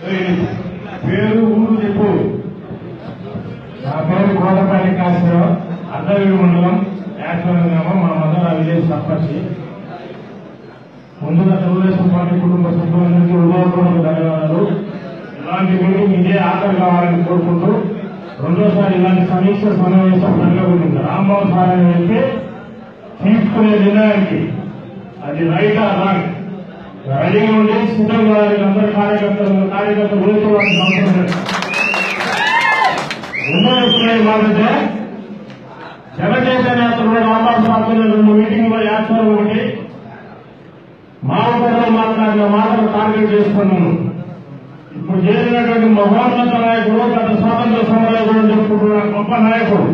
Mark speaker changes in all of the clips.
Speaker 1: పేరు ఊరు చెప్పు. నా పేరు కోటపల్లి కాశీరావు, అద్దవీడు మండలం యాక్చువల్ గ్రామం. మా మదర్ విలేజ్ సర్పంచ్. ముందుగా తెలుగుదేశం పార్టీ కుటుంబ సభ్యులందరికీ హృదయపూర్వక ధన్యవాదాలు. ఇలాంటి మీటింగ్ ఇదే ఆఖరి కావాలని కోరుకుంటూ రెండోసారి ఇలాంటి సమీక్ష సమావేశం జరగబోతుంది. రాంబాబు సార్ అని చెప్పి తీసుకునే నిర్ణయానికి అది రైట్ ఆర్ రాంగ్ రెడీగా ఉండి సిద్ధంగా అందరూ కార్యకర్తలు ఊరుకోవాల్సిన అవసరం లేదు. ఎన్నో వస్తున్నాయి మాకంటే జనచైతన్య యాత్రలో రాంబాబు సార్ 2 మీటింగ్లో యాత్రలు ఒకటి మామూలు మాట్లాడిన మాటలు టార్గెట్ చేసుకున్నాను. ఇప్పుడు చేరినటువంటి మహోన్నత నాయకుడు, గత స్వాతంత్ర సమరయోధుడు చెప్పుకుంటున్న గొప్ప నాయకుడు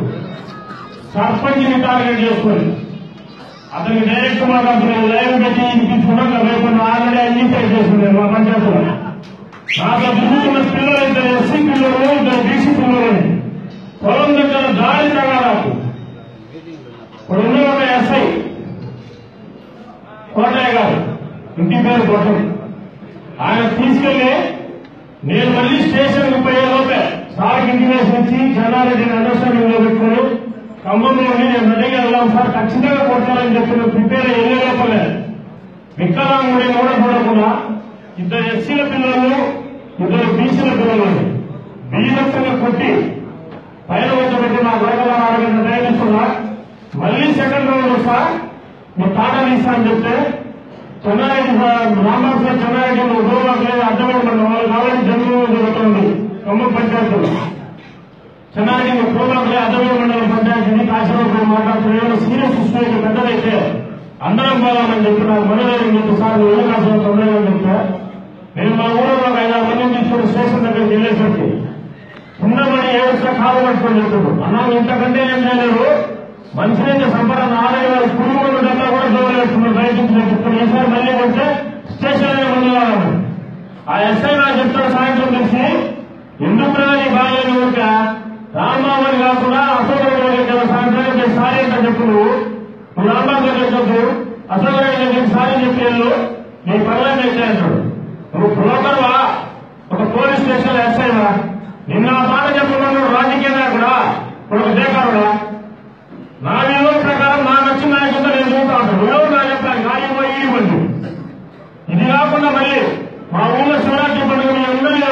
Speaker 1: సర్పంచ్ని టార్గెట్ చేసుకుని అతనికి డైరెక్ట్ మాట్లాడుతున్నాను. లైవ్ పెట్టి ఇప్పించుకున్నాక రేపు ఆల్రెడీ అన్నింటి చేస్తున్నాను. మా పంచాయతీలో నాకు దిగుతున్న పిల్లలు ఇద్దరు ఎస్సీ పిల్లలు, ఇద్దరు బీసీ పిల్లలు పొలం దగ్గర దారి తగాలకు ఇప్పుడు ఉన్న ఒక ఎస్ఐ కోటయ్య గారు, ఇంటి పేరు కొట్టం, ఆయన తీసుకెళ్లి నేను మళ్లీ స్టేషన్ పోయేలోపే సార్కి ఇంటిమేషన్ ఇచ్చి చెన్నారెడ్డిని అండర్స్టాండింగ్ లో పెట్టుకుని ఖమ్మంలోని నేను రెడీగా వెళ్ళాం సార్, ఖచ్చితంగా కొట్టాలని చెప్పిన ప్రిపేర్ అయ్యే లోపలే వికలాంగుడి కూడా చూడకుండా ఇద్దరు ఎస్సీల పిల్లలు, ఇద్దరు బీసీల పిల్లలు బీజత్తుగా కొట్టి పైన వచ్చబెట్టి నా గొడవల ఆరోగ్యం ప్రయత్నిస్తున్నా. మళ్లీ సెకండ్ రౌండ్ వస్తా మీ తాటలు ఇస్తా అని చెప్తే చెన్నారెడ్డి రాంబాబు సార్ చెన్నారెడ్డి ఉద్యోగాలు అర్థమైపోయింది. వాళ్ళు కావాలని జన్మభూమి జరుగుతుంది ఖమ్మం పంచాయతీలో. చెన్నారెడ్డి ప్రోగ్రాం అర్థమైన మండలం పంచాయతీని కాశీరావు మాట్లాడుతున్న సీరియస్ ఇష్యూ పెద్దదైతే అందరం పోదామని చెప్పినారు. మనోహర్ చెప్పి సార్ వెళ్ళి కాశీరావు తొందరగా చెప్తే నేను మా ఊళ్ళో 5-6 మందిని తీసుకుని స్టేషన్ దగ్గరికి వెళ్ళేసరికి చిన్నబడి ఏడుస్తా కాలు పట్టుకొని చెప్తున్నారు. అన్నా ఇంతకంటే ఏం చేయలేరు, మనిషినైతే సంపద ఆదాయ కుటుంబంలో డబ్బా కూడా దూరలేస్తున్నారు. రైతు చెప్తున్నారు. ఈసారి మళ్ళీ కొంటే స్టేషన్ ముందు ఆ ఎస్ఐ నాకు చెప్తాడు సాయంత్రం తెలిసి ఎందుకు నీ బాగా ఊరిక రాంబాబుని కాకుండా అశోకరెడ్డి సాయంత్రం సారీ అంటే చెప్పు. నువ్వు రాంబాబు దగ్గర చెప్పు, అశోకరెడ్డి దగ్గర సారీ చెప్పేళ్ళు నీ పనులను తెచ్చే అంటాడు. నువ్వు బ్రోకర్వా, ఒక పోలీస్ స్టేషన్ ఎస్ఐవా? నిన్న ఆ మాట చెప్పుకున్నాడు రాజకీయ నాయకుడా, ఇప్పుడు బేకారుడా? నా విలువ ప్రకారం నాకు వచ్చిన నాయకులతో నేను చూస్తా ఉంటాను. విలువ నా చెప్పాను గాలి ఈడి బండి. ఇది కాకుండా మళ్ళీ మా ఊళ్ళో శివరాత్రి పండుగ మీ అందరికీ